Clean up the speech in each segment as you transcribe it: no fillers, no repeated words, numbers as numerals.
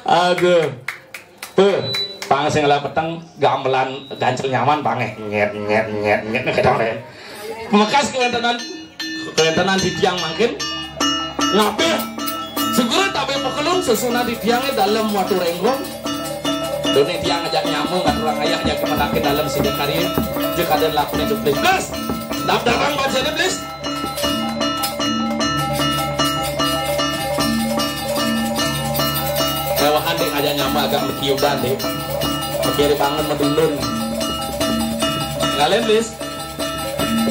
Aduh. Pang sing lah peteng gamelan gancel nyaman pange nyet kedang le. Mekas kewentenan di tiang mangkin ngapih segera tapi pekelung sesuna di tiangnya dalam watu rengrong doni tiang ngajak nyamuk ngaturang ayah ngajak kemenake dalam sidik karir jika ada lakukan itu please daftarang baca ini please mewahan dek ngajak nyamuk agak berkiudan dek kiri bangun medundun ngalen please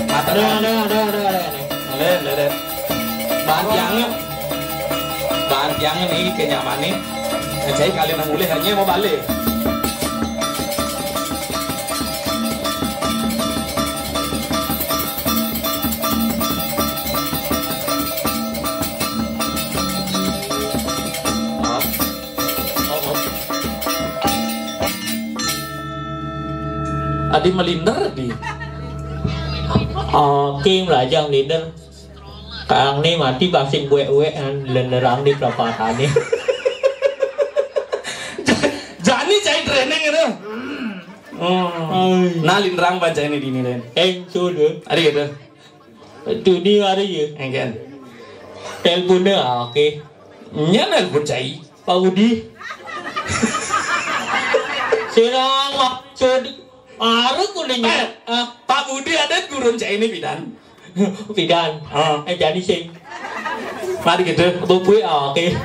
mata ada bahan tiangnya nih kenyamannya jadi kalian yang mulai hanya mau balik Adi melinder di Kim là dân đi đến càng đi mà tí bác sinh quẹ lên răng đi berapa tadi Jani cai training itu nah lindrang baca ini dini den em chưa được ada gitu từ đi ở đây gì enggan telepon nữa kì nyana pun cai bao đi sekarang waktu Arus kulinya Pak Budi ada gurun cai ini bidan Bidan em jadi sih mari gitu bubui kì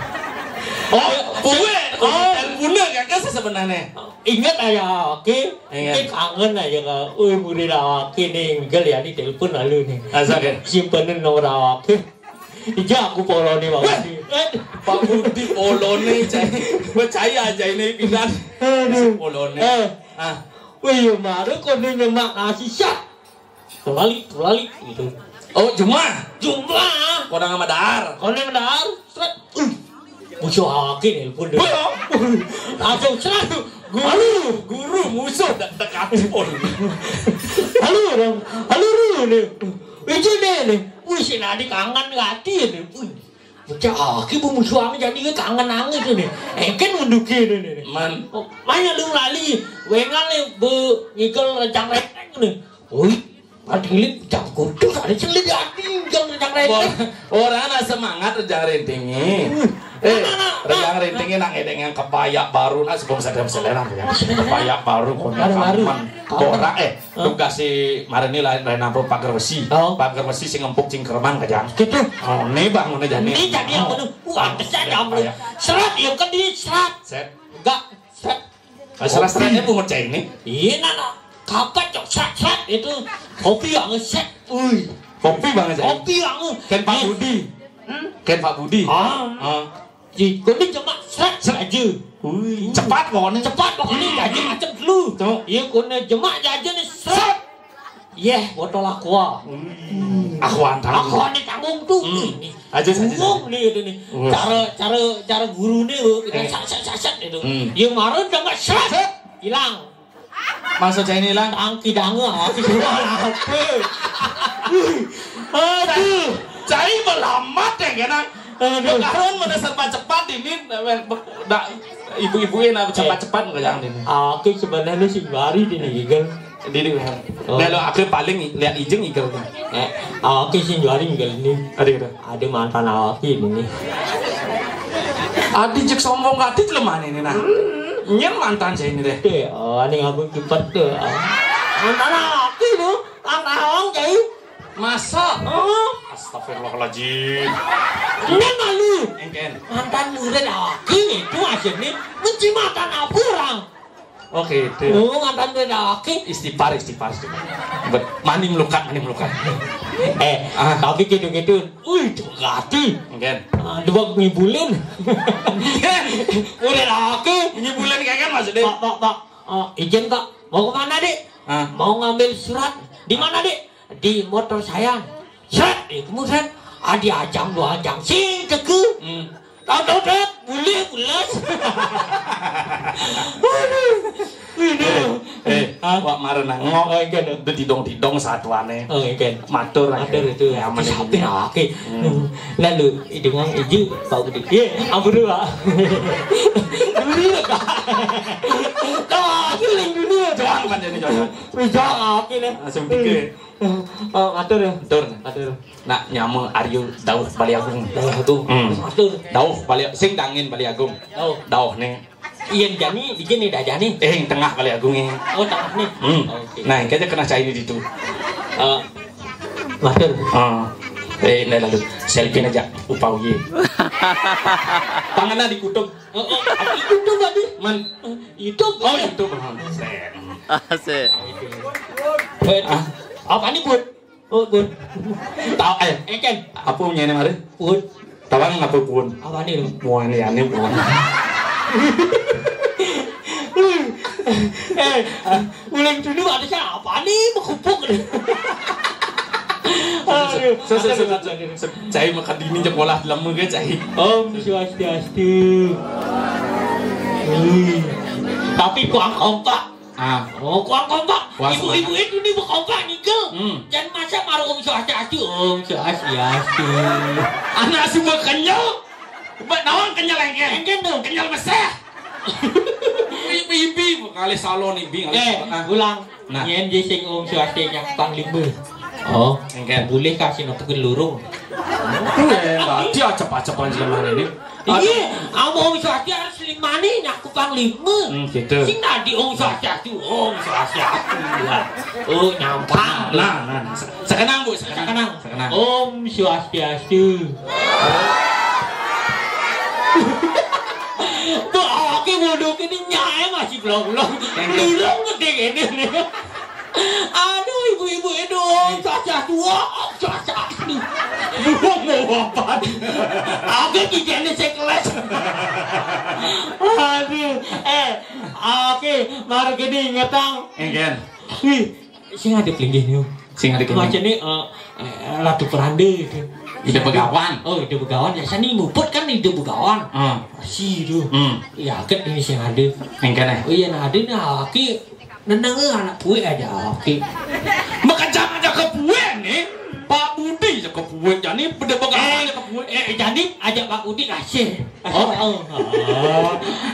bubui teleponnya kakak sebenarnya ingat aja cái kangen aja kak budi dah kini minggal ya di telepon lalu nih asal kan simpenin nomor Ija aku polo nih Pak Budi polo nih cai percaya aja ini bidan polo nih wih kemarin kau nih nyemak nasi syak Tulali gitu. Oh, jumlah. Kau dah ngadar. Seret. Musuh akin ni pun dia. Langsung seret. Guru musuh dekat pun. Halo ni. Macam ni. Wih, si nadi kangen ngati ni. Macam akin pun musuh akin jadi kangen angin tu ni. Kan menduki ni. Mana lu lali. Wengan ni ngikal rencang rencang ni. Oi. Adilip jam kudu ada celit hati jam rencang renting orang ada semangat rencang rentingnya rencang rentingnya nak ngedeng yang kepayak baru sebelum sedang selera ya kepayak baru konon borak tugas si marini lain apa pagar besi sing ngempuk cingkreman kejang gitu nih bang mana jadi ini jadi yang benar saya jam serat ya kan di serat enggak serat-seratnya pungut cai ini iya nana kapan cok set itu kopi yang set, kopi banget saya. Kopi yang Ken Pak Budi. Ji, kau ni cuma set aja. Cepat pokoknya jadi macam dulu. Iya, kau ni cuma aja ni set. Botol aqua. Aqua ni tanggung tu. Aja tanggung ni itu ni. Cara guru ni kita set itu. Yang marah jangan set hilang. Maksud saya ini lang angki danga aduh cai melamat ya kena sekarang mana serba cepat ini ibu-ibu yang cepat-cepat nggak jangan ini aku sebenarnya sih bari ini kan lalu aku paling lihat ijeng igal aku sih bari igal ini ada mantan aku ini adi cek sombong gati lemah ini nah nyen mantan saya ini deh. Ini aku kipat deh. Mantan aku tu, mantan orang cai. Masa? Astagfirullahaladzim. Ini malu. Engken. Mantan murid aku itu asyik benci mantan aku orang. Oke itu. Mantan murid aku. Istighfar. Mandi melukat. Tapi gitu. Gati. Engken. Dua ngibulin. Udah aku ngibulin kayak maksudnya. Pak. Izin Pak. Mau kemana Dek? Mau ngambil surat. Di mana Dek? Di motor saya. Surat. Kemudian ada jam 2 jam. Si teku. Tahu boleh pulas. Wak marana ngok. Oh ingkang. Didong-didong satuane. Oh ingkang. Matur itu ya aman sampai oke. Lalu idungang iju Pak Budi. Iya, ampun Pak. Dulu Kak. Kak, kiling dulu. Jangan panjene jangan. Bisa oke deh. Langsung dike. Matur ya. Matur. Nak nyamu Aryo dawuh Bali Agung. Matur. Dawuh Bali sing dangin Bali Agung. Dawuh ning Iyan jani, dijini dah jani. Yang tengah Bali Agung ini. Oh tengah nih. Nah, kayaknya kena cai di situ. Matur. Nah lalu selfie aja upawi. Tangannya dikutuk. Dikutuk tadi. Man, itu. Oh itu. Asik. Apa nih bud? Oh bud. Tahu Ken. Apa punya ini mari? Bud. Tawang apa pun? Apa nih lu? Mau ini aneh pun. Ulang dulu ada siapa nih mengkupuk nih. Cai makan dini sekolah lama ke cai. Om Swastiastu. Tapi kurang kompak. Kurang kompak. Ibu-ibu itu nih berkompak nikel. Jangan masa marah Om Swastiastu. Om Swastiastu. Anak semua kenyal. Nawang kenyal engken dong. Kenyal meseh. Ibi kali salon ibi. Ulang. Yen sing Om Swastiastu yang panglima. Oh, enggak boleh kasih notukin lurung. Dia cepat-cepat jelema ini. Iya, Om Swastiastu harus limani nyaku panglima. Gitu. Sing tadi Om Swastiastu, Om Swastiastu. Oh, nyampang. Nah. Sekenang Bu, sekenang. Om Swastiastu. Tuh, oke bodoh ini nyai masih belum. Lurung gede gini. Aduh ibu-ibu itu Swastiastu, Swastiastu. Mau apa? Aku kikiannya sekelas. Aduh, oke, mari gini ngetang. Engken. Wih, sing ada pelinggih nih. Sing ada kene. Macam ni Ratu Perande itu. Ide begawan. Oh, ide begawan. Biasa ni nguput kan ide begawan. Si tu. Ya, ket ini sing ada. Engken Oh iya, nah ada nah aki nenang anak kue aja aki. Makajang aja ke kue nih. Pak Budi aja ke kue. Jadi beda begawan aja ke kue. Jadi ajak Pak Budi kasih.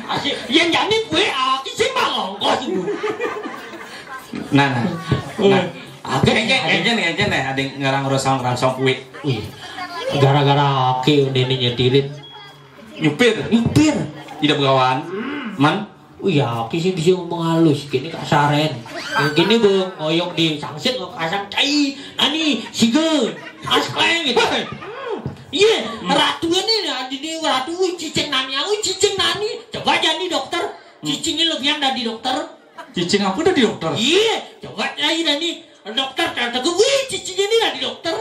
Asih. Yang jadi kue aki sih bang ongkos. Nah. Engken nih ada ngarang rangsong kue. Gara-gara aki udah ini nyetirin. Nyupir. Tidak begawan. Man. Iya, kisi bisa ngomong halus, kini kasaren. Yang kini ngoyong di sangsit kasang cai, nani sigen, askleng gitu. Iya, ratu ini jadi ratu cicing nani, coba jadi dokter, cicingnya lebihan dari dokter. Cicing apa dari dokter? Iya, coba jadi nani dokter, ternyata gue cicingnya ini dari dokter,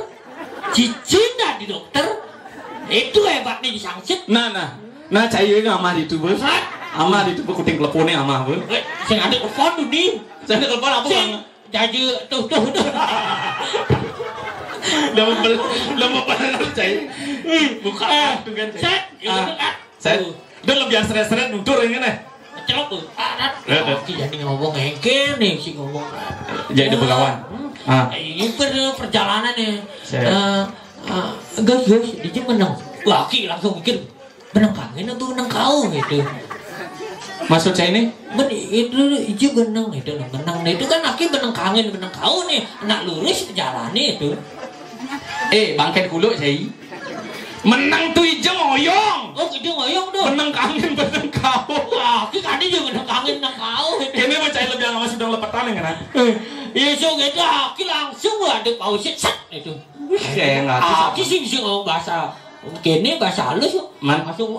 cicing dari dokter, itu hebatnya di sangsit. Nah cai ini amah itu bos. Amah itu kuting teleponnya amah bos. Saya ada telepon tuh nih. Saya ada telepon apa bang? Jadi tuh. Lama banget cai. Buka tuh kan cai. Saya udah lebih seret-seret nutur ini nih. Celok tuh. Jadi ngomong engke nih si ngomong. Jadi begawan. Ini perjalanan nih. Guys, dia menang. Laki langsung mikir menang kangen atau menang kau gitu. Maksud saya ini? Itu benang itu benang. Itu kan aki benang kangen benang kau nih. Nak lurus jalan itu. Bangket kulo saya. Menang tuh ijo ngoyong. Oh, ijo ngoyong tuh. Benang kangen benang kau. Aki tadi juga benang kangen benang kau. Kini mau cai lebih lama sudah lepetan kan? Iya so gitu aki langsung ada pausit set itu. Kayak nggak. Aki sih bisa ngomong bahasa. Kini bahasa halus langsung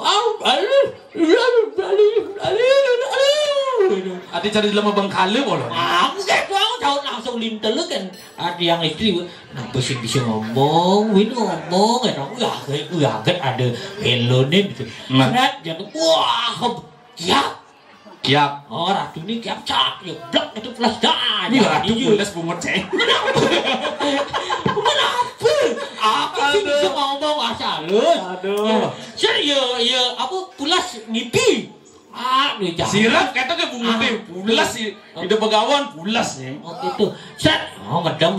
Ati cari dalam Bengkale boleh. Aku kayak tahu langsung lintel kan. Ada yang istri, kenapa sih bisa ngomong, ya kan ada hello nih gitu. Jadi kiap. Oh ratu ini kiap cak, ya blok itu plus dah. Ini ratu pulas bungut ceng. Kenapa? Aku sih bisa ngomong asal lu. Aduh. Ya apa pulas ngipi. sirap nih jangan. Sirap kata ke bunga teh pulas sih. Ide begawan pulas ya. Oh gitu. Set. Oh medem.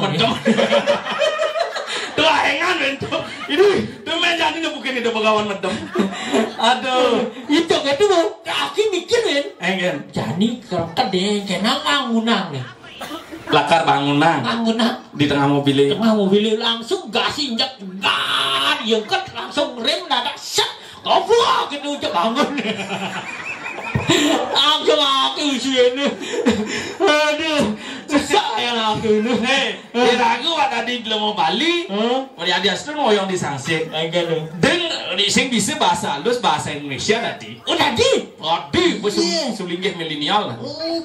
Tuh hengan bentuk. Ini tuh main jadi bukan ide begawan medem. Aduh. Itu gitu bu. Aki mikirin. Hengan. Jadi kalau kedeng kena bangunan nih. Lakar bangunan di tengah mobil langsung gas injak gar yang kan langsung rem dadak set goblok gitu cek bangun langsung aku sini aduh susah ya aku ini ragu tadi belum mau Bali dia asli ngoyong di Sangsek dan sing bisa bahasa halus bahasa Indonesia tadi tadi sulinggih milenial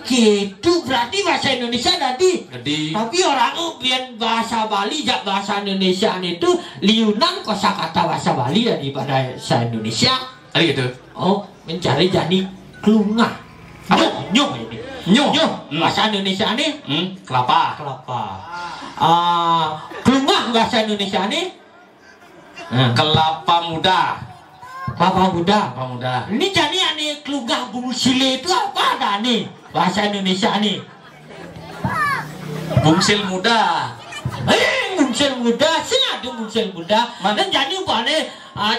gitu berarti bahasa Indonesia tadi tapi orang biar bahasa Bali jak bahasa Indonesia itu liunan kosakata bahasa Bali daripada bahasa Indonesia gitu mencari jadi klungah nyuh bahasa Indonesia nih kelapa klungah bahasa Indonesia nih kelapa muda ini jadi ane klungah bungsile itu apa ada nih bahasa Indonesia nih bungsil muda sing ada bungsil muda dan jadi bane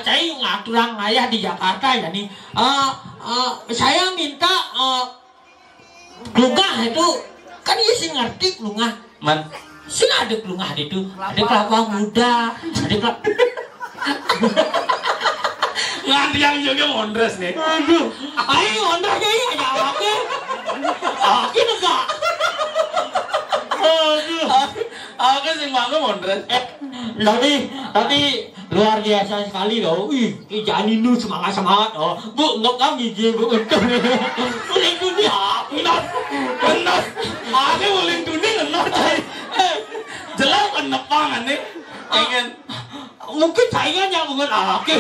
saya ngaturang ayah di Jakarta jadi saya minta klungah itu kan dia sih ngerti klungah sing ada klungah itu ada kelapa muda ada kelapa nganti yang juga mondres nih aduh ayo mondresnya iya jawabnya aki enggak aduh aku sih bangga mondres tapi luar biasa sekali loh jangan ini semangat bu nggak gigi bu uling dunia benar aku uling dunia jelas penepangan nih pengen mungkin saingan yang bukan aki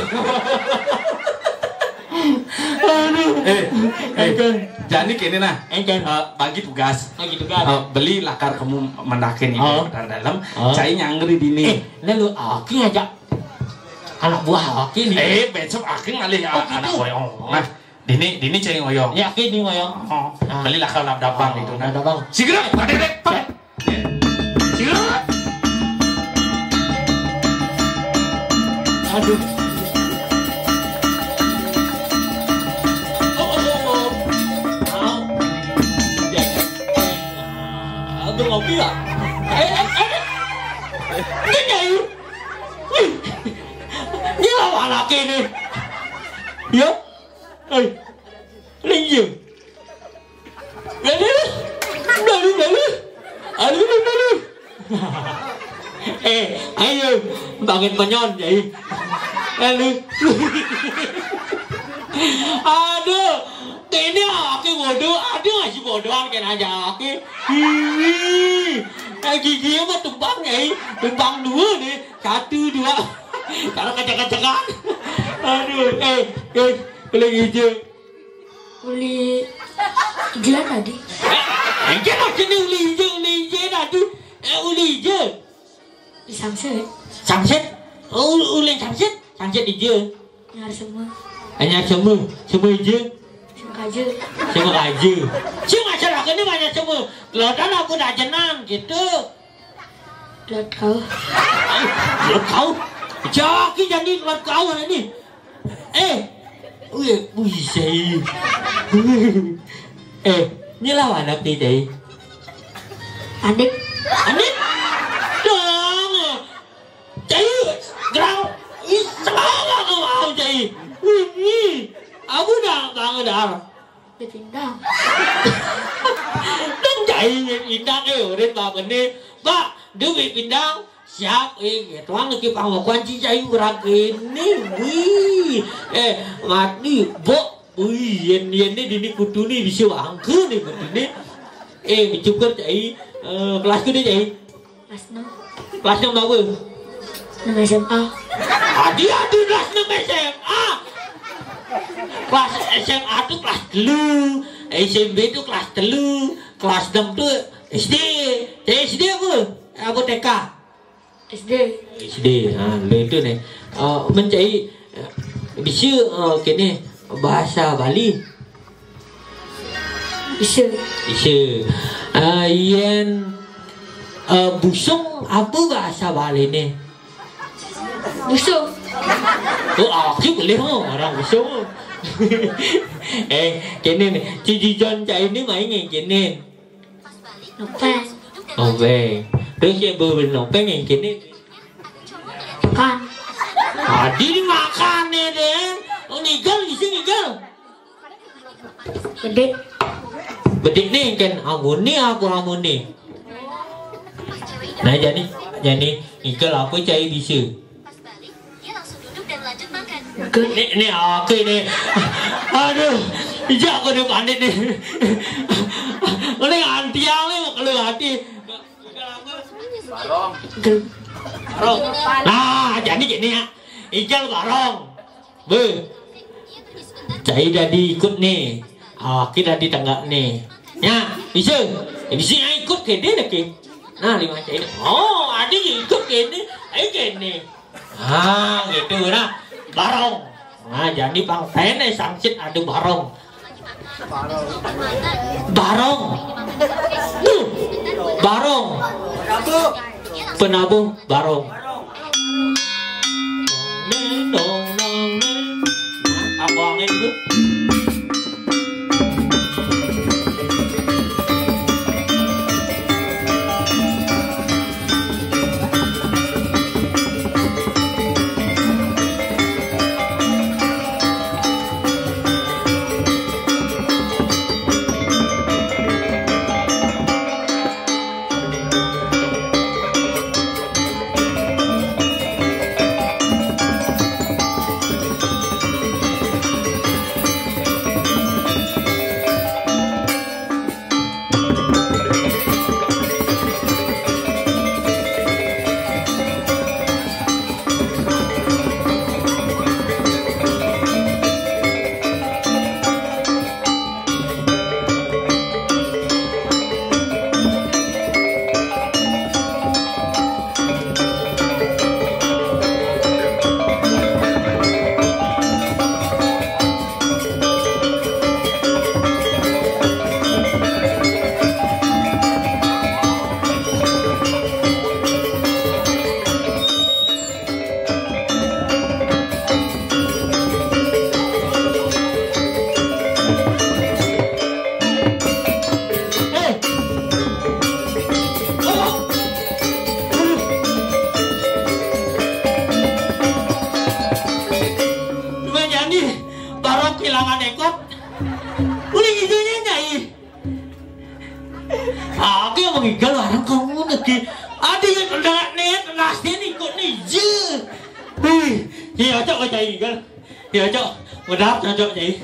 jadi kini nah bagi tugas beli lakar kamu mendakin ini dalam saya nyangri dini lalu aki aja anak buah aki nih besok aki ngalih anak oyong nah dini cai oyong ya aki ini oyong beli lakar labdabang itu nah sigrap sigrap aduh ngopi ya ini lawan laki ini ya linjil lalu ayo bangun penyon jadi lalu aduh ini aki bodoh ada ngasih bodohan kena aja aki gigi mah tumbang tumbang dua nih 1 2 kalau kecek-kecekan aduh boleh hijau uli hijau tadi hijau macam uli hijau tadi uli hijau samset uli samset hijau nyar semua semua hijau semua kaji masalah ini banyak semua lautan aku dah jenang gitu laut kau jaki jadi laut kau ini say ini lawan anak ni day adik dong jadi gerang salah kau mau jadi aku dah bangun dah dipindang dan jadi pindang udah tak ini pak dia pindang siap tuang lagi pangwakuan cicai berak ini mati bo yen ini kudu nih bisa angker nih begini bicuker cai kelas ke dia cai kelas 6 berapa 6 SMA dia kelas 6 SMA kelas SMA tu kelas 3 SMP tu kelas 3 kelas 6 tu SD apa TK SD itu nih mencari bisa kini bahasa Bali Bisa. Yen busung apa bahasa Bali ni? Busung. Oh, aku boleh orang busung. Kini ni, Cici John cai ni main yang kini. Nopeng. Nopeng. Terus yang bernopeng yang kini. Makan. Tadi ni makan ni deh. Oh nigal, isi nigal. Bedek. Bedek ni kan amun ni aku amun ni. Nah jadi nigal aku cai bisa. Ni aku ni. Aduh, ijak aku ni pandit ni. Ini antiang ni kalau hati. Barong. Barong. Nah, jadi gini ya. Igal barong. Cai dah diikut ni. Kita di tangga ni. Ya, bisa. Di sini ikut ke dia lagi. Nah, 5 cai. Oh, ada ikut ke ni. Ni. Gitu nah. Barong. Nah, jadi bangsa ni sangsit ada barong. Barong. Tuh. Barong. Penabuh barong. Apa angin tu? Đáp cho chị.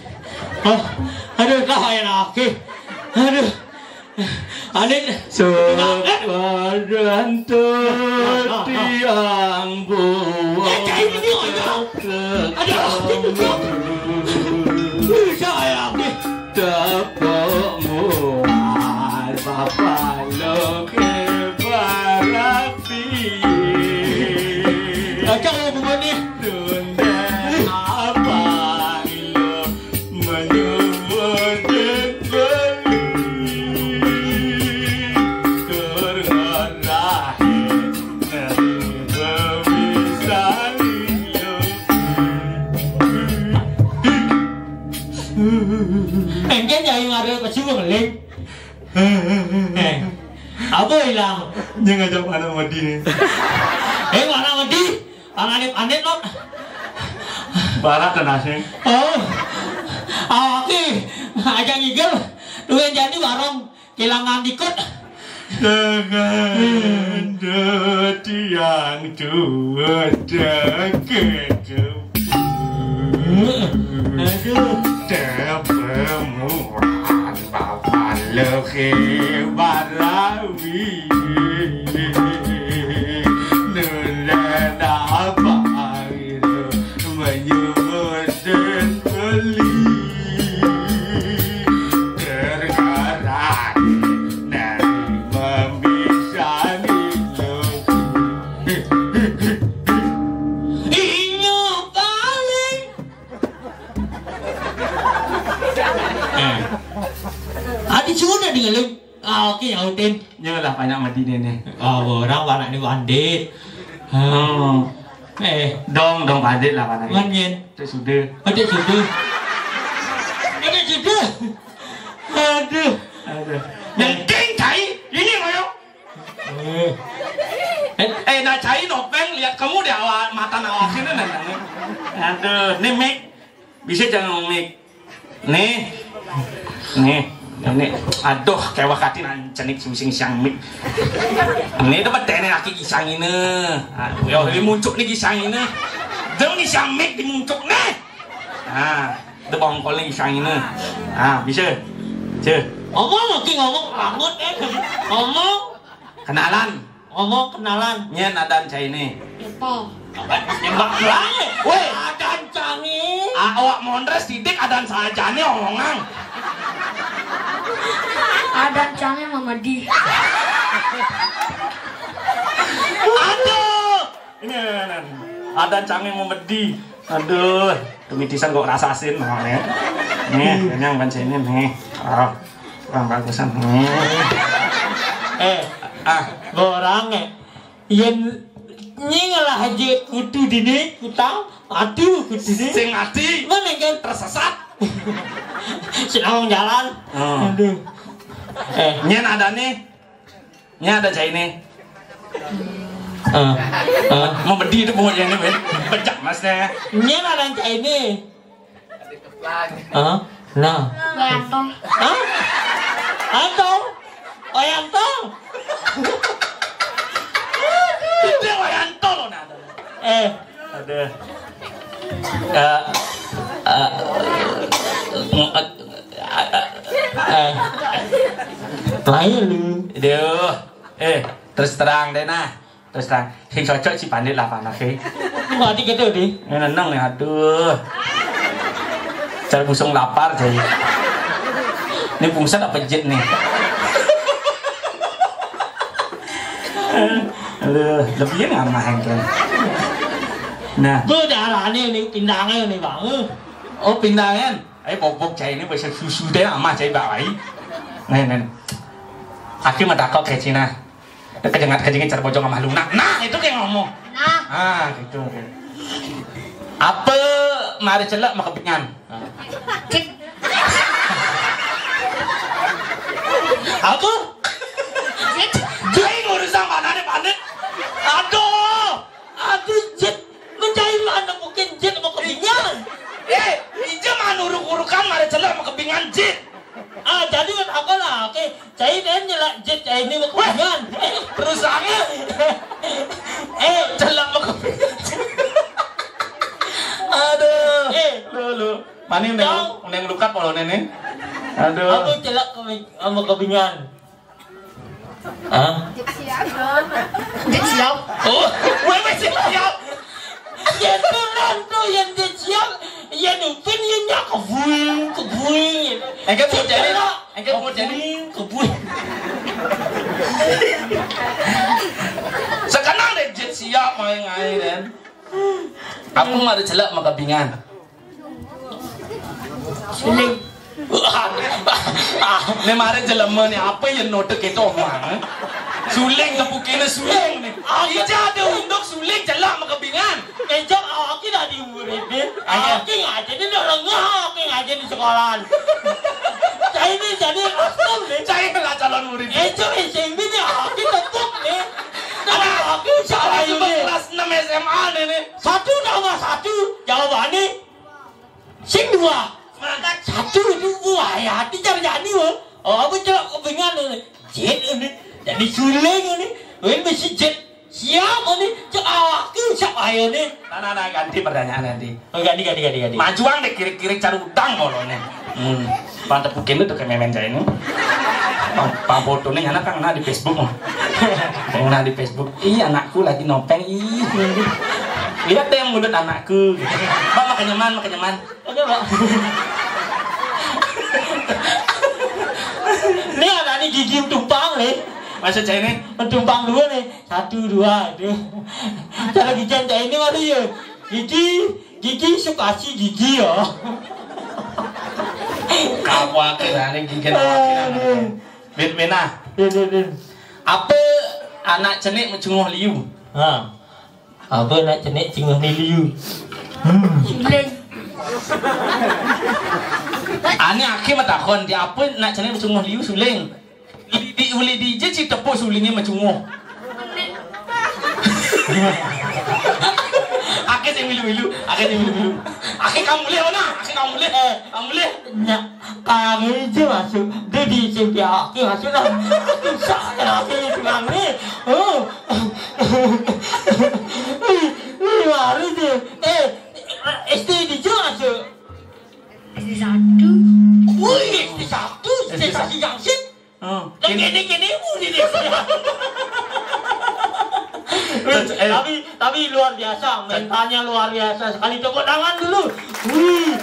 Aduh, dah enak. Aduh. Anin Sebantuan tiang buah. Sayang ni. Tepuk muat Bapa loke barapi. Kau buat ni. Apa hilang? Jangan ngajak mana mati ni. Mana mati? Anit lot. Barat dan asing. Oh. Oke. Ajang igel. Dua jadi barong kehilangan dikut. Dengan tiang tua deket. Aduh. Tepemuan Bapa loke barawi. Nulen apa itu menyebut dan beli. Tergerak dari membisani loki. Inyo paling. Adi sudah tinggalin. Oke nyautin. Nyalah banyak mati nih. Orang anak ini bandit. Dong bandit lah anak. Manjen. Itu sudah. Ada sudah. Aduh. Yang cai ini mayo. Nak cai nopeng lihat kamu di awal mata awak ini nih. Aduh, nih mik. Bisa jangan mik. Nih. Aduh, kayak wakati cenik sing siang mik. Ini dapat tene laki kisang ini. Yo, ini muncul nih kisang ini. Jangan kisang mik dimuncul nih. Itu bongkol nih kisang ini. Bisa. Ngomong banget ngomong kenalan nyen adan cai ini tembak lang weh adan cangi awak mondres titik adan saja nih omongan Adan cangi Mama Di. aduh ini adan cangi memedi aduh tumitisan kok rasasin nih kenyang kan sini nih kurang bagusan orang yang nyingalah aja kudu dini kutang aduh kudu dini sing ati mana kan tersesat sedang jalan aduh nyen ada cai ini mau bedi itu pokoknya ini pecah masnya nyen ada cai ini nah Bayantong. Wayantong itu wayantong loh nada lain lu terus terang deh terus terang sing cocok si pandit lah panas mati gitu deh neneng nih aduh cara busung lapar jadi ini bungsa tak pejit nih lebih ngamah hengkel nah gue darah nih pindangnya nih bang oh pindangan bobok cai ini bisa susu deh amah cai bawai nih akhirnya madakok kayak Cina kejengat cara bojong sama lunak nah itu kayak ngomong gitu apa mari celak maka penyan apa jai ngurusan mana nih pandit aduh jet menjahit mana mungkin jet mau kebingan ija mah uruk-urukan mari celak maka penyan jet jadi kan apa lah oke cai dan nyelak jet cai ini mau kebingan perusahaannya celak maka aduh lu mana yang lukat kalau nenek aduh aku celak sama kebingan Dia siap. oh wewe siap yang tulan tuh yang dia siap yang upin yang nyak kebuing engkau mau jadi kebuing sekarang deh jet siap main dan aku mah ada celak maka bingan suling mare jelema ni apa yang note kita omang suling kepukina suling ni ija ada undok suling celak maka bingan Ejak awak dah di murid ni. Awak ngaji ni orang ngah, ngaji di sekolah. Saya ni jadi asam ni. Saya lah calon murid. Ejak SMP ni awak tepuk ni. Awak salah ini. Kelas 6 SMA ni. Satu nama satu jawabannya. Sing dua. Satu itu buah ya. Hati jadi wah. Oh aku celak kebingan ni. Jet ni. Jadi suling ni. Wen mesti jet. Siapa ni? Cak awak tu siapa ayo ni? Nah, ganti pertanyaan nanti. Oh, ganti. Majuang deh kiri-kiri cari utang kalau ni. Pantai pukin itu kayak memen saya ini. Pak foto ni anak kan di Facebook. Nah di Facebook. Iya anakku lagi nopeng. Lihat deh yang mulut anakku. Pak makan nyaman. Oke pak. Ni anak ni gigi tumpang ni. Maksud saya ini tumpang dua nih, 1, 2 itu. Cara gigi saya ini mana ya? Gigi suka si gigi ya. apa kira ning gigen Win-winah. Apa anak cenik menjunguh liu? Ha. Apa anak cenik jengah liu? Suling. Ane akhir matakon di apa nak cenik menjunguh liu suling. Boleh DJ si tepuk sulingnya menjunguh. Akhir saya milu-milu. Akhir kamu boleh mana? Akhir kamu boleh. Kamu boleh. Nyak, kami je masuk. Dia di sini akhir masuk lah. Saya akhir pulang ni. Oh. Baru je. SD di je masuk. SD 1. Wih, SD 1. Stasiun Jangsit. Kini mudi dia. Tapi luar biasa, mentalnya luar biasa sekali. Tepuk tangan dulu. Wih,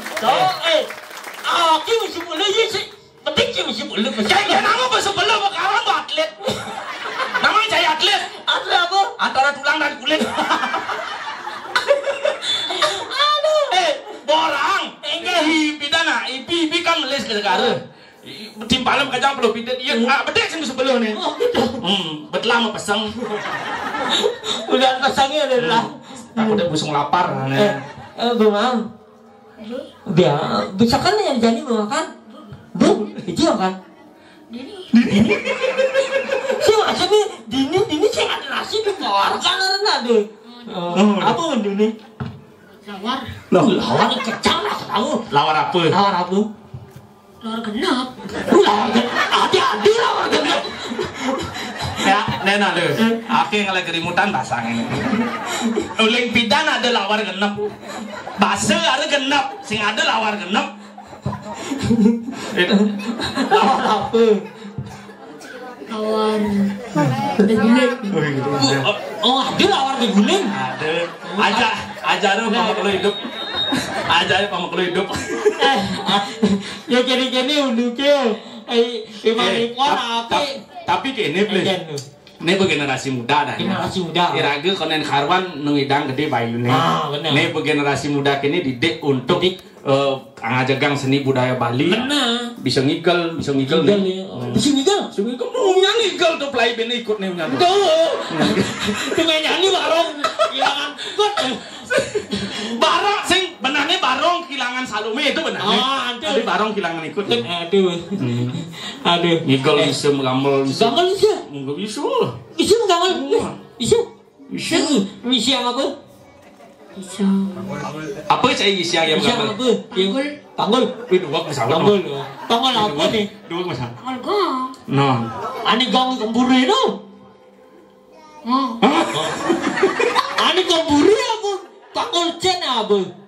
Aki mesti boleh je sih. Penting je mesti boleh. Saya nama sebelum sekarang atlet. Namanya saya atlet. Atlet apa? Antara tulang dan kulit. Aduh. Borang. Pidana. Ibi kan meles ke negara. Timpalan kacang perlu pidat. Iya, bedek sih sebelum ni. Oh gitu. Betul pasang. Udah pasangnya adalah. Takutnya busung lapar. Bang. Dia bisa kan yang jadi makan. Bu, itu kan. Dini. Si macam ni dini saya ada nasi di bawah kan ada. Apa ini? Lawar ni kecang lah kamu. Lawar apa? Lawar genap. Ada lawar genap. Ya, nena deh. Akhir kalau kerimutan basang ini. Uling pidana ada lawar genap. Basa ada genap. Sing ada lawar genap. Lawar apa? Lawar guling. Oh, ada lawar guling. Ada. Ajaran pamaklo hidup. Ya gini unduknya. Tapi kene please. Ini generasi muda dah. Generasi muda. Iraga konen karwan nungidang gede bayune. Benar. Ini generasi muda kini didik untuk ngajagang seni budaya Bali. Benar. Bisa ngigel Bisa ngigel. Mau ngigel tuh play band ikut nih nyanyi. Tuh nyanyi barong kehilangan kot. Barong sing benarnya barong kehilangan Salome itu benar. Tapi barong kehilangan ikut. Aduh. Ngigel bisa mengambil. Enggak bisa. Bisa mengambil. Bisa apa? Bisa. Apa saya isi yang mengambil? Panggul. Dua masalah. Panggul apa nih? Dua masalah. Tangan gong. No. Ani gong kemburu itu. Ani kemburu apa? Panggul cen apa?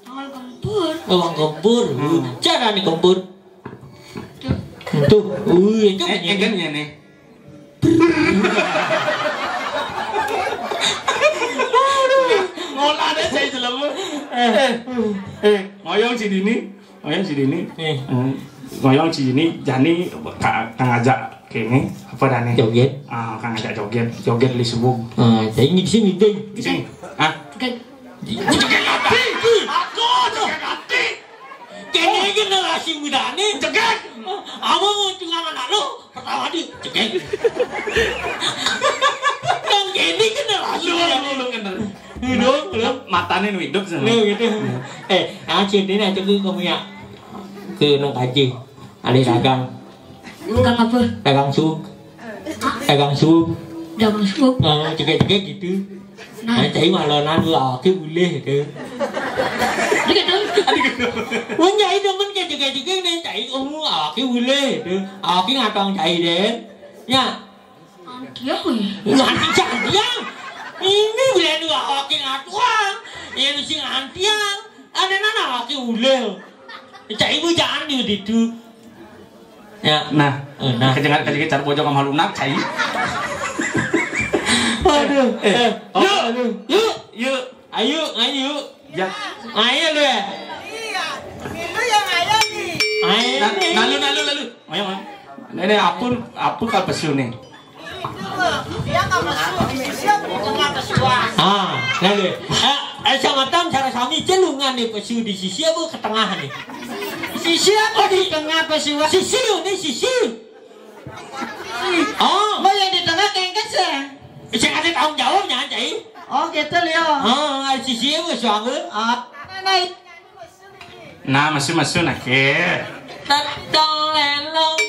Tangan gempur. Bang gempur. Cara ni gempur. Tuh. Itu Kan ya nih. Ngolah deh saya selama. Ngoyong si Dini. Ngoyong si Dini. Jani kang ajak kene apa dah nih? Joget. Kang ajak joget li subuh. Saya ingin sini deh. Di sini. Joget hati. Aku joget hati. Kene generasi muda ni Joget. Abang tengah anak lo pertama di joget. Yang kene generasi Lu kenal. hidup. Matanya nu hidup sana. Gitu. Aceh ni nak cakap kamu ya ke nong kaji. Ada dagang. Dagang apa? Dagang sup. Dagang sup. Cekek-cekek gitu. Cari malonan dua ke boleh ke. Menjadi teman ke cekek-cekek ni cari kamu ke boleh tu. Ke ngatong cari deh. Ya. Dia apa ya? Nanti cantiang. Ini boleh dua ke ngatuang. Yang mesti ngantiang. Ada nana ke boleh. Cari bujaan di situ. Ya. Nah, kejengat-kejengat cara bojong sama lunak cai. Aduh. Yuk. Ayo. Ya. Ayo lu ya. Itu yang ayah nih. Ayo. Lalu. Ayo. Nenek apa kal pesu nih? Dia nggak masuk. Dia nggak kesuan. Lalu. Sama tam cara sami celungan nih pesu di sisi apa ke tengah nih. Sisi apa di tengah apa sih? Sisi ini sisi. Oh, Mau yang di tengah kengkes ya? saya ada tanggung jawabnya aja. Oh gitu Leo. Oh, sisi wes suami. Naik. Nah, masuk nak ke. Datang lelong.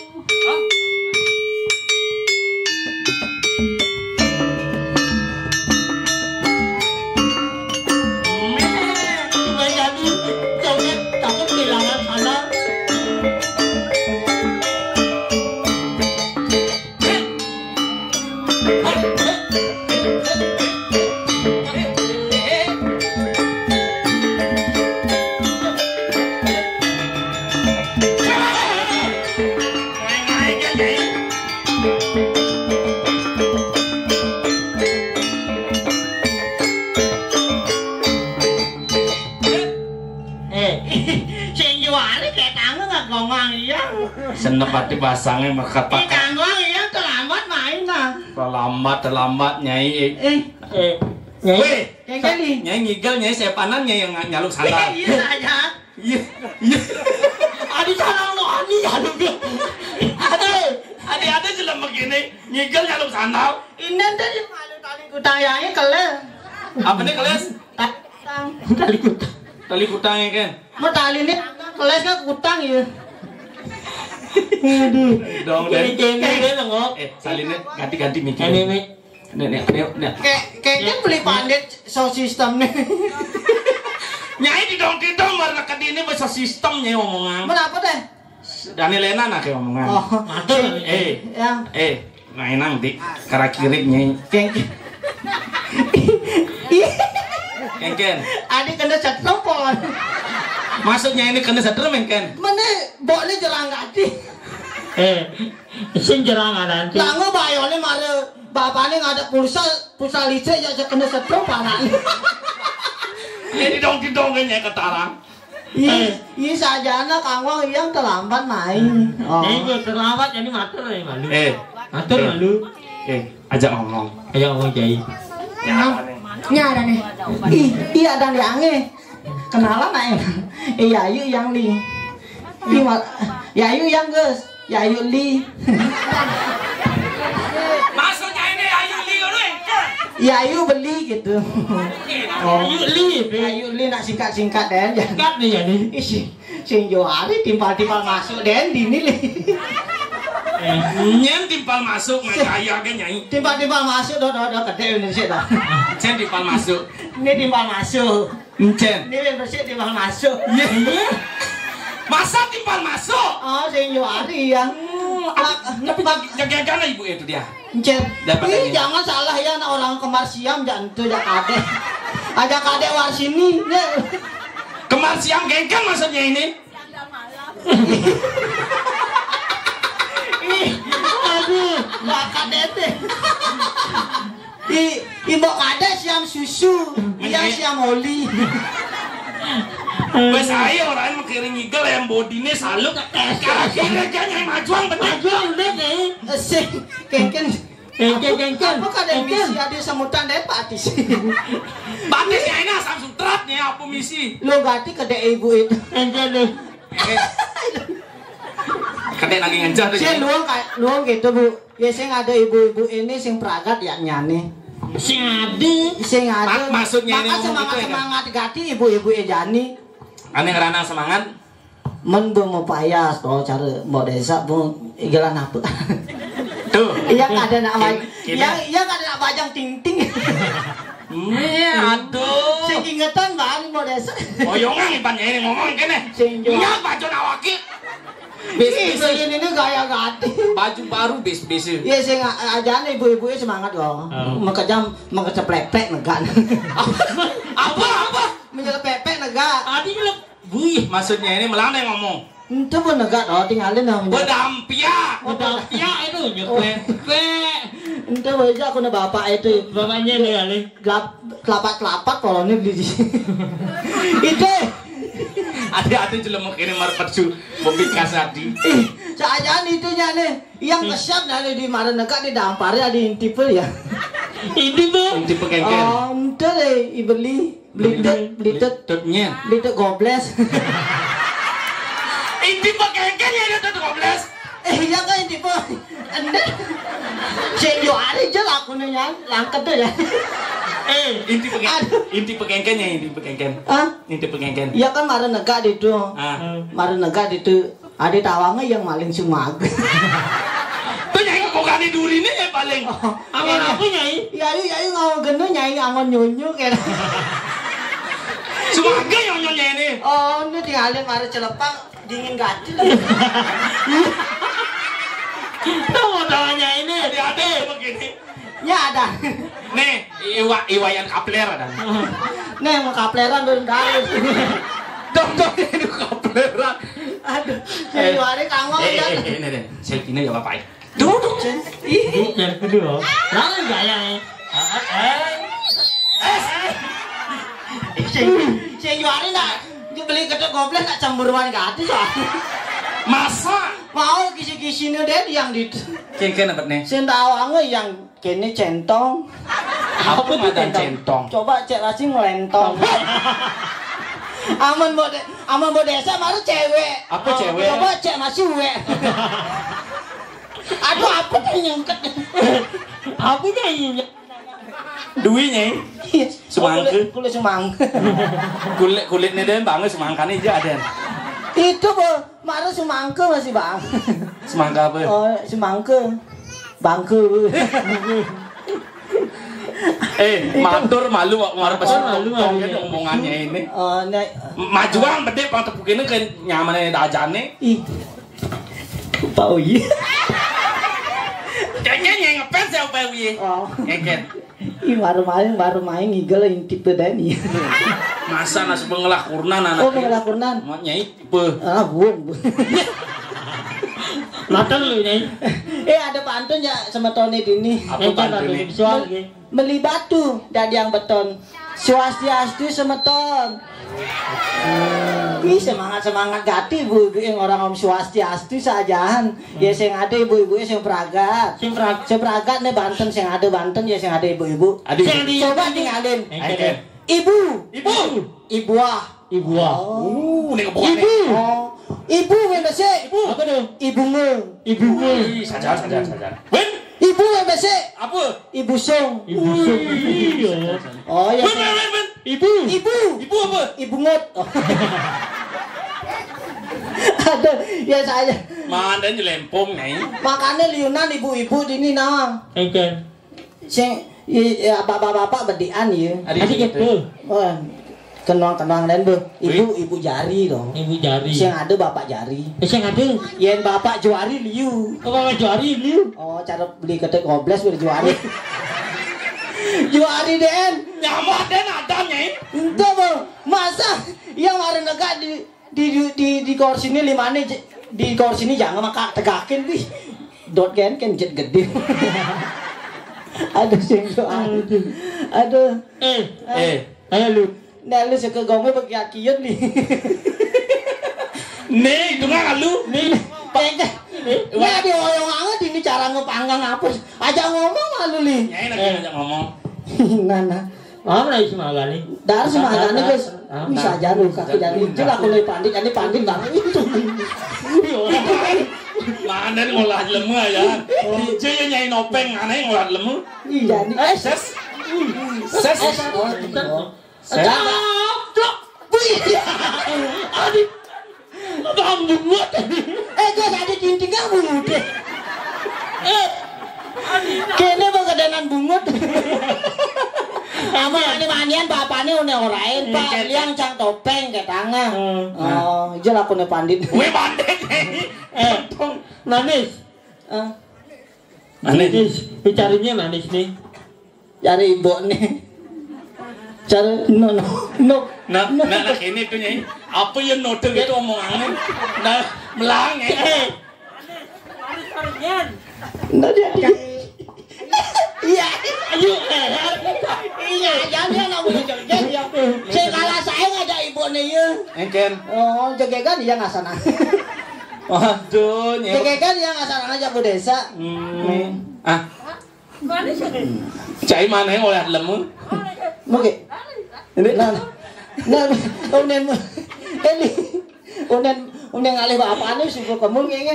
Senep hati pasangnya mereka pakai. Kangkong ya terlambat main lah. Terlambat nyai. Nyai. Yang kali. Nyai ngigel, nyai sepanan, nyai yang nyaluk sandal. Iya aja. Iya. Adi sarang lo ani anu dia. Ada jelem begini, ngigel nyaluk sandal. Ini tadi malu tali kutang yang keles. Apa nih keles? Tali kutang. Tali kutangnya kan? Mau tali ini keles kan kutang ya. Aduh. Dong Jadi deh. dia ngok. Salinnya ganti-ganti mikir. Ini Nek. Kayaknya beli pandit so sistem nih. Nyai didong warna kedini bahasa sistemnya omongan. Kenapa deh? Dani Lena nak kayak omongan. Oh, Matur. yang Mainang di kara kiri nyai. Kengken. adik kena setropon. Maksudnya ini kena sadar kan? Mana boleh jerang gati. Sing jerangan nanti. Langu bayone mare bapaknya nggak ada pulsa listrik ya kena setropon anak. Ini didong nyai ketarang. Iya saja anak kangwang yang terlambat main. Ini terlambat jadi matur ya malu. Matur Eh. malu. Ajak ngomong. Ayo ngomong Jai. Nyara nih. Iya ada liangnya. Kenalan naik. Yayu yang li. Yayu yang gus. Yayu li. Maksudnya ini Ayu Liu nih. Yayu beli gitu. Ayo li. Yayu li nak singkat den. Kat nih jadi. Sing Johari timpal masuk den dini li. Nyen timpal masuk ngaya kan nyai. Timpal masuk do gede Indonesia dah. Cen timpal masuk. Ini timpal masuk. Cen. Ini bersih timpal masuk. Masa timpal masuk? Oh, sing Johari yang. Tapi jaga-jaga ibu itu dia. Encet, Dapat ih ini. jangan salah ya anak orang kemar siam jangan tuh ajak adek. Ajak adek war sini. Kemar siang gengkan maksudnya ini. Aduh, gak kadek teh. Ibu kadek siam susu, dia siam oli. Wes ayo orang mikirin ngigel yang bodinya saluk. Kira-kira kan yang majuang betul. Majuang deh nih. Sing kengken. Kengken. Apa kadek misi ada semutan deh patis. Batisnya ini asam sutratnya apa misi? Lo ganti kadek ibu itu. Kengken deh. Kadek lagi ngejar tuh. Saya luang gitu bu. Ya saya ada ibu-ibu ini sing peragat ya nyane. Sing ade. Sing ada. Maksudnya ini maka ngomong gitu ya, kan? semangat gati ibu-ibu Ejani. Aneh ngerana semangat. Men mau payas kalau cara mau desa mau igelan apa? Tuh. Iya ada nak baik. Kita- Iya ada nak bajang ting ting. Aduh. Sing ingetan bang mau desa. Boyongan ipannya ini ngomong kene. Sing jual. Iya baju nawaki. Bis ini gaya gati. Baju baru bis. Iya sing aja ibu-ibu semangat loh. Makajam mengeceplepek negan. Apa? Menyelepepek negan. Adi lep. Buih. Maksudnya ini melang yang ngomong. Itu pun negan oh tinggalin dong. Bedampia. Udah ya itu nyepet. Itu aja aku na bapak itu. Bapaknya nih kali. Kelapat kalau ini beli. Itu. Ada jelema kene marpet su membikas hati. Saajaan itunya nih, yang kesap dari di mana negak di dampar ya di intipel ya. Ini tuh. Inti pekengken. Itu deh, beli tutnya, Tutnya. beli tut gobles. Inti pekengken ya itu gobles. Iya kan inti po. Anda. Sing yo ari je lakune yang langket tuh ya. Inti pekengken. Hah? Inti pekengken. Iya kan mare nega ditu. Mare nega ditu. Ade tawange yang maling sumag. Tuh nyai kokane durine ya paling. Angon apa nyai? Yai ngau geno nyai angon nyunyu kene. Sumaga nyonyo nyene. Oh, ini tinggalin mare celepang dingin gati lah. Tahu tawanya ini. Ada begini. Ya ada. Nih, iwayan kapler ada. Nih mau kapleran dari dalam. Dong ini kapleran. Aduh, saya hari kangong ya. Ini selfie-nya ya Bapak. Duduk, Cen. Ih, Yang kedua. Lalu gaya. Saya hari nak beli ketek goblok nak cemburuan ke hati soal. Masa? Mau kisi-kisine deh yang di. Cengken apa nih? Sendawange yang kene centong. Apa ada centong? Coba cek lagi ngelentong. Aman bo desa baru cewek. Apa cewek? Coba cek masih we. Aduh apa tuh nyengket? Apa nyai? Duinya? Semangka. Kulit semangka. Kulitnya deh banget semangka nih aja ada. Itu bo, marah semangka masih bang. Semangka apa? Oh semangka, bangku. Matur malu marah pas malu omongannya ini. Oh nek. Majuan bede pang tepukinnya kan nyamannya dajane. Ih, Pak Uyi. Kayaknya yang ngepens ya Pak Uyi. Oh. Ngeket. Ih baru main ngigel yang tipe Dani. Masa nasi pengelah kurnan anak. Oh pengelah kurnan. Nyai tipe. Ah buang. Matang lu nyai. Ada pantun ya sama Tony Dini. Apa pantunnya? Beli batu dan yang beton. Swastiastu semeton. Ih semangat gati ibu-ibu yang orang om swastiastu sajahan. Ya sing ada ibu-ibu sing pragat. Sing pragat nih Banten sing ada Banten ya sing ada ibu-ibu. Coba tinggalin. Ibu ah. Nih Ibu. Ibu mbese. Apa tuh? Ibu nge. Sajar. Wen. Ibu mbese. Apa? Ibu song. Iya. Oh ya. Wen. Ibu apa? Ibu ngot. Oh. Aduh, ya saya. Mana nyelempong nih? Makanya liunan ibu-ibu dini nah. Engken. Sing ya bapak-bapak bedian ya. Adik gitu. Oh. Kenang dan bu. Ibu jari dong. Ibu jari. Sing ada bapak jari. Sing ada. Yen bapak juari liu. Oh bapak jari liu. Oh, cara beli ketek gobles beli juari. Juari den. Nyawa den ada nih. Entah bang, masa yang ada negak di kursi ini limane di kursi ini jangan maka tegakin wih. Dot kan jet gede. Aduh sing soal. Aduh. Ayo lu. Nah lu suka gomel pakai akian nih. Nih, itu nggak lu? Nih, pakai. Nah di oyong anget ini cara ngepanggang apa? Aja ngomong malu nih. Nyai nanti ajak ngomong. Nana. Apa lagi semangat nih? Dar semangat nih guys. Bisa aja lu kaki dari itu lah kalau pandit banget itu. Mana nih ngolah lemu aja. Hijau yang nyai nopeng, aneh ngolah lemu. Iya nih. Ses. Adik. Bambung buat. Guys ada cinting kamu deh. Kene bagadenan bungut. Ama ini manian bapaknya udah orain pak, liang cang topeng ke tangan. Oh, itu lah aku pandit. Gue pandit. Manis. Manis. Carinya manis nih. Cari ibu nih. Cari no. Nah ini tuh nyai. Apa yang note itu omongannya? Nah melang ya. Nah dia. Iya. Ayo. Iya, jangan nak boleh joget. Sekala saya ngajak ibu nih ya. Engken. Oh, jogekan dia ngasana. Waduh, nyai. Jogekan dia ngasana aja ke desa. Cai mana yang oleh lemu? Oke. Nah, onen Udah ngalih bapaknya suka kemul kayaknya.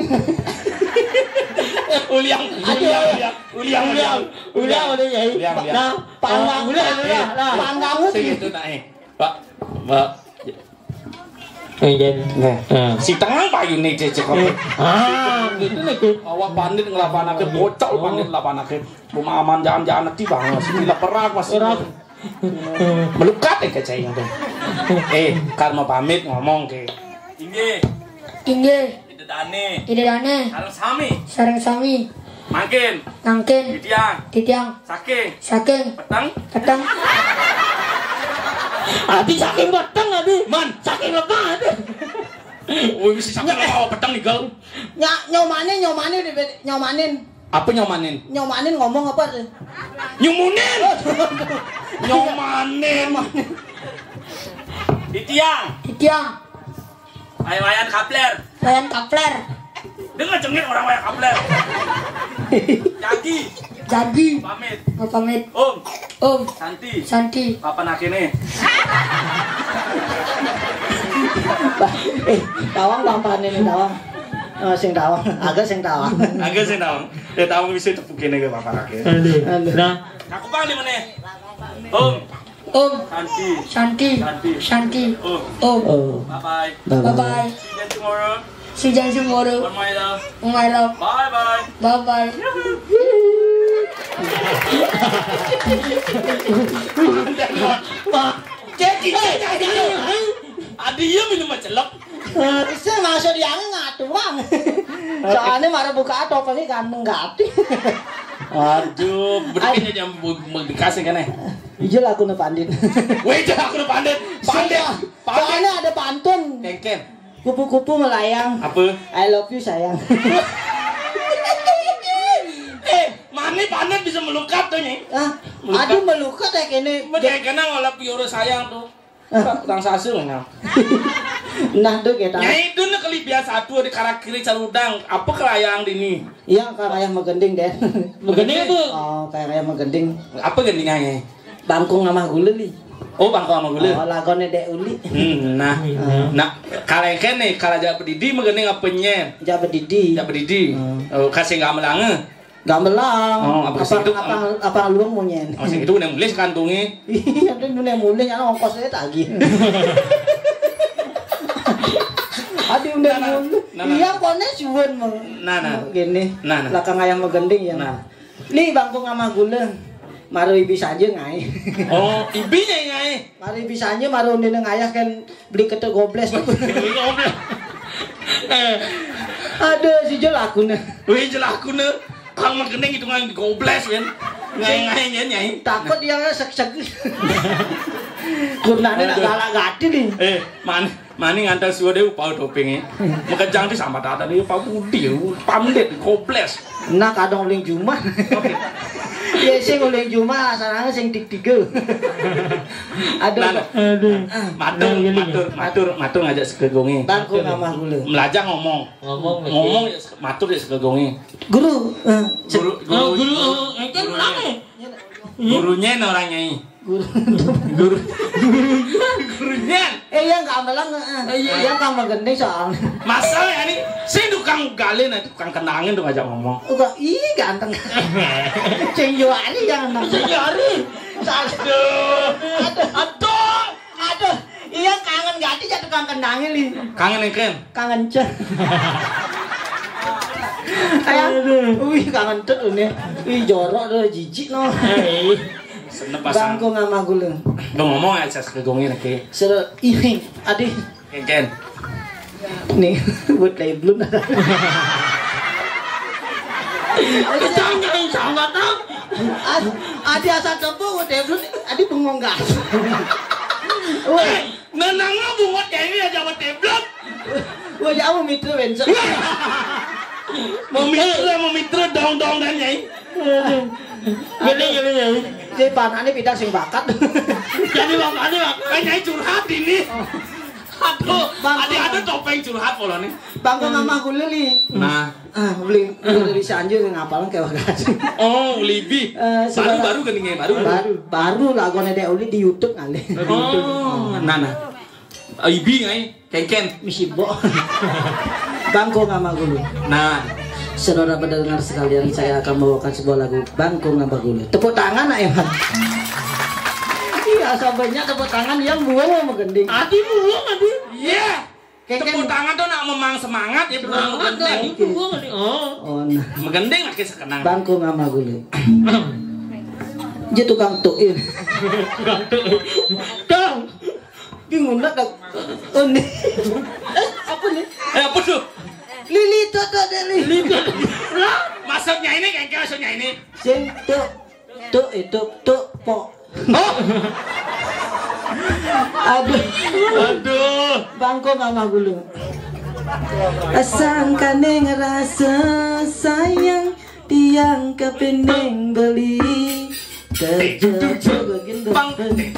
Uliang. Nah, panggang segitu Pak. Si tengang payune cecek kok. Gitu nih. Awak pandit ngelapanake bocol pandit lapanake. Rumah aman jangan-jangan nanti bang masih perak masih. Melukat kecai itu. Karma pamit ngomong ke. Inggih. Ide dane. Sareng sami. Mangkin. Titiang. Saking. Petang. Abi saking peteng abi. Man, saking lemah abi. Oh, mesti saking lemah peteng nih gal. Nyomanin. Apa nyomanin? Nyomanin ngomong apa sih? Nyumunin. Nyomanin. Titiang. Wayan kapler. Dengar cengit orang wayan kapler. Jagi. Pamit. Om. Santi. Apa nakene? Tawang bampane nih tawang. Sing tawang, agak sing tawang. Tawang bisa tepuk kene ke bapak nakene. Nah, Aku panggil mana? Om. Santi. Oh. Bye-bye. See you tomorrow. On my love. Bye-bye. Adinya minum celok. Saya masuk di angin ngatuang. Soalnya marah buka topengnya ganteng gati. Aduh, berarti jam dikasih kan Iya lah aku pandit. Weh, aku pandit. Soalnya ada pantun. Kengken. Kupu-kupu melayang. Apa? I love you sayang. Mana pandit bisa melukat tuh nih? Aduh melukat ya kene. Kena ngolah pioro sayang tuh. Tang sasu nah. Nah tuh kita. Nyai itu nak kali biasa tuh di karak kiri caludang. Apa kelayang dini? Iya kayak megending deh. Megending apa? Oh kayak megending. Apa gendingannya? Bangkung sama gula nih. Oh bangkung sama gula. Oh lagone dek uli. Nah kalau kene kalau jaga pedidi megending apanya? Jaga pedidi. Oh kasih nggak melange. Gamelang. Oh, apa luang mau nyen? Oh, itu udah mulai kantungnya. Iya, itu udah mulai karena ongkosnya tagih. Aduh udah mulai. Iya, kone suwun mau. Nah. Gini. Nah. Belakang ayam megending ya. Nah. Nih bangkung sama gula. Maru ibi saja ngai. Oh, ibinya ngai. Maru ibi saja maru ndene ngayah kan beli ketek gobles. Aduh, si jelakuna. Wih, jelakuna. Kang megending itu ngai gobles kan. Nyai. Takut dia sek-sek. Gunane nak galak gati nih. Mani ngantar suwe deh upau topengnya. Makejang di sama tata dia upau putih, pamlet gobles. Nah kadang uling Jumat. Ya sing uling Jumat asalnya sing tik-tiga. Matur ngajak sekegongi. Bangku nama gula. Melajak ngomong ya matur ya sekegongi. Guru. Kan ulangnya. Gurunya orang nyai. Gurunya. Yang gamelang. Yang kang megending soalnya. Masalah ini, saya tukang galin, tukang kenangin tuh ngajak ngomong. Ih ganteng. Ceng Yohani jangan. Ceng Yohani. Aduh. Iya kangen gati jadi tukang kenangin nih. Kangen ken? Kangen ceh. Wih kangen tet ini. Wih jorok tuh jijik no. Senep pasang. Bangku ngama gula. Lo ngomong aja sekegongin ke. Ini adik. Ken. Nih buat labelun. Jangan sangat tak. Adi asal coba buat labelun. Adi bengong gas. Weh, nenangnya bungot ini aja buat labelun. Wah jauh mitra bensin. Mau mitra dong dan nyai. Gini. Si panane pindah sing bakat. Jadi makanya Kan nyai curhat ini. Aduh, ada topeng curhat pola nih. Bangku mama gula li. Nah, beli dari Sanjur ngapalan kayak wagas. oh libi. Baru geningan baru. Baru lagone dek uli di YouTube kali. Oh, nah. Ibi ngai, kengken. Misi bo. Bangko Ngamagulu. Nah, saudara pendengar sekalian, saya akan membawakan sebuah lagu Bangko Ngamagulu. Tepuk tangan nak Eman. Iya, sahabatnya tepuk tangan yang buang sama gending. Adi buang adi. iya. Tepuk tangan tuh nak memang semangat ya buang gending. Buang adi. Oh, nah. Megending lagi sekenang. Bangko Ngamagulu. Dia tukang tuin. Dong. Bingung nak oh nih. Apa nih? Apa tuh? Lili toto deli. Maksudnya ini kengken maksudnya ini. Sing tu itu tu po. Oh. Aduh. Bangko Ngamagulu. Asangkane ngerasa sayang tiang kepening beli. Bang, dewek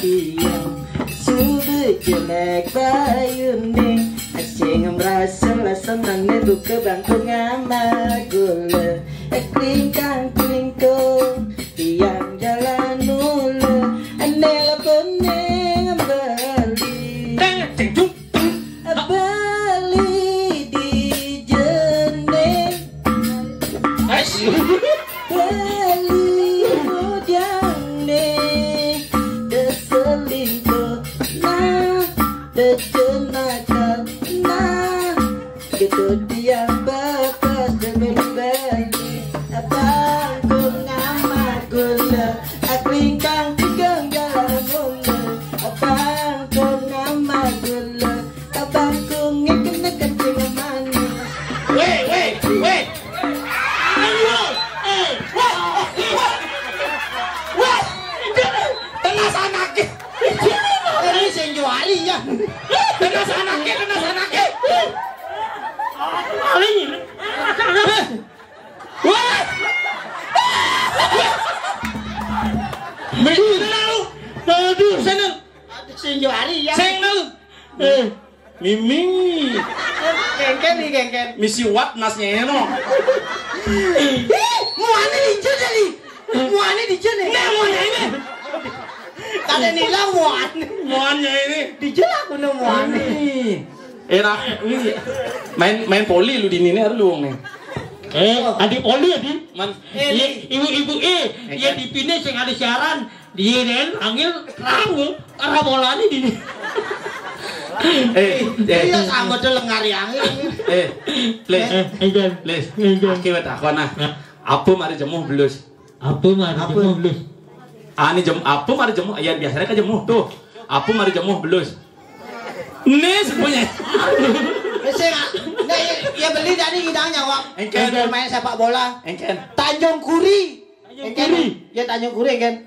tiang sudah jelek bayune asing merasa lasanane buka Bangko Ngamagulu klingkang klingkong tiang jalan mulu anela pening beli beli di jeneng beli udang nih deselingkuh nah dejenaka nah gitu tiang bekas beli Bangko Ngamagulu klingkang klingkong jalan mulu Bangko Ngamagulu Bangko ngeken kencing manis. Wait. Kena sanake. Ini sing juali ya. Kena sanake. Maling. Wah. Mesti lu. Aduh. Seneng. Sing juali ya. Seneng. Mimi. Kengken. Misi wat nasnya ini no. Muane di jene. Muane di jene. Nah, muanya ini. Kada nila muane. Muanya ini. Di jene aku no muane. Enak. Main poli lu di ini lu nih. Adik poli adi. Man. Ibu-ibu ya dipine sing ada siaran diren angil rangu ramolani dini. Iya sanggo delengari angin. Les. Aki wet akon ah. Apa mari jemuh belus? Apa mari jemuh belus? Ani apa mari jemuh? Ya biasanya kan jemuh tuh. Apa mari jemuh belus? Nih semuanya. Sing nah ya beli dari hidangnya Wak. Engken main sepak bola. Engken. Tanjung Kuri. Engken. Ya Tanjung Kuri engken.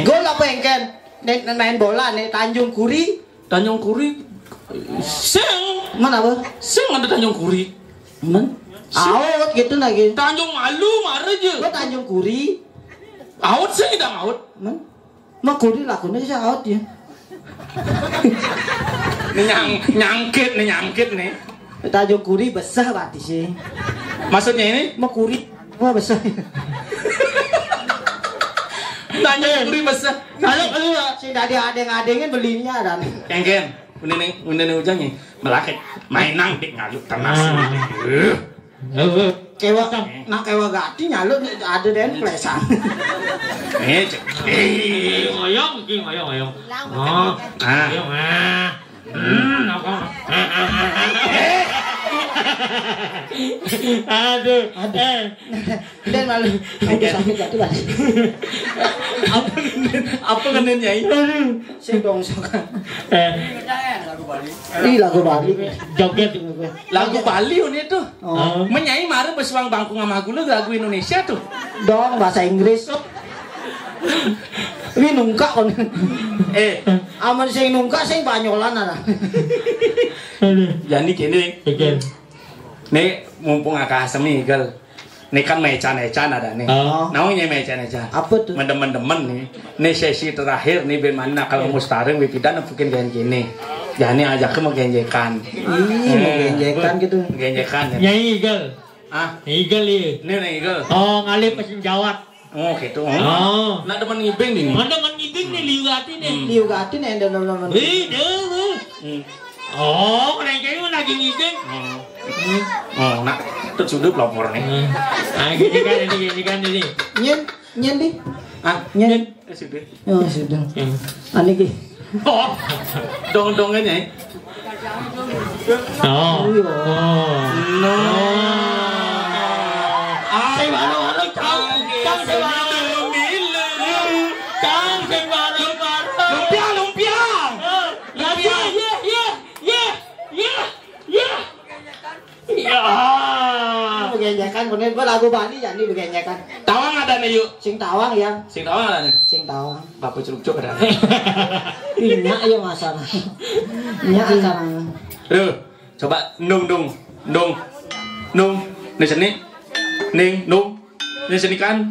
Gol apa engken? Nek main bola nih Tanjung Kuri. Tanjung Kuri. Seng. Mana apa? Seng ada Tanjung Kuri. Men. Out gitu lagi. Tanjung Malu marah aja. Gua Tanjung Kuri. Out sih tidak out. Men. Mah Kuri lakunya sih out ya. Nyangkit nih. Tanjung Kuri besar berarti sih. Maksudnya ini? Mah Kuri. Wah besar. Tanjung Kuri besar. Halo. Sing tadi adeng-adengin belinya dan. Kengken. Undene ujangnya melakit. Mainang dik ngaluk tenas. Kewa nak kewa gati nyaluk ada den plesan. Ngoyong. Oh. Aduh. Den malu. Udah sakit gak tuh kan? Apa ngenen nyai? Sing dongsokan. Lagu Bali. Joget. Lagu Bali ini tuh. Oh. Menyai mare pesuang Bangko Ngamagulu lagu Indonesia tuh. Dong bahasa Inggris. Ini nungka kon. Aman sing nungka sing banyolan ana. Jadi kene. Nih mumpung akak asem nih gel. Nih kan mecan-mecan ada nih. Namanya mecan-mecan. Apa tuh? Mendemen-demen nih. Nih sesi terakhir nih ben mana kalau mustaring wipidan mungkin kayak gini. Jadi ajak ke mau genjekan. Mau genjekan gitu. Genjekan ya. Nyai Igel. Ah, Igel ya. nih igel. Oh ngalih pesin jawat. Oh gitu. Oh. Nak demen ngibing nih. Mana demen ngibing nih liugati nih. Liugati nih teman-teman. Deh. Oh, keren kayak mana lagi ngibing? Oh, nak tersudup lapor nih. Ah, gini kan ini. Nyen di. Ah, Nyen. sudah. Oh, sudah. Ani ki. Oh, dong-dongannya. Oh. No. Saya baru tahu. Lumpia. Ya. Begenjakan bener gua lagu Bali jadi begenjakan. Tawang ada nih yuk. Sing tawang ya. Sing tawang ada nih. Sing tawang. Bapak celuk-celuk ada. Iya ya masalah. Iya sekarang. Coba nung. Nih sini. Ning nung. Nih sini kan.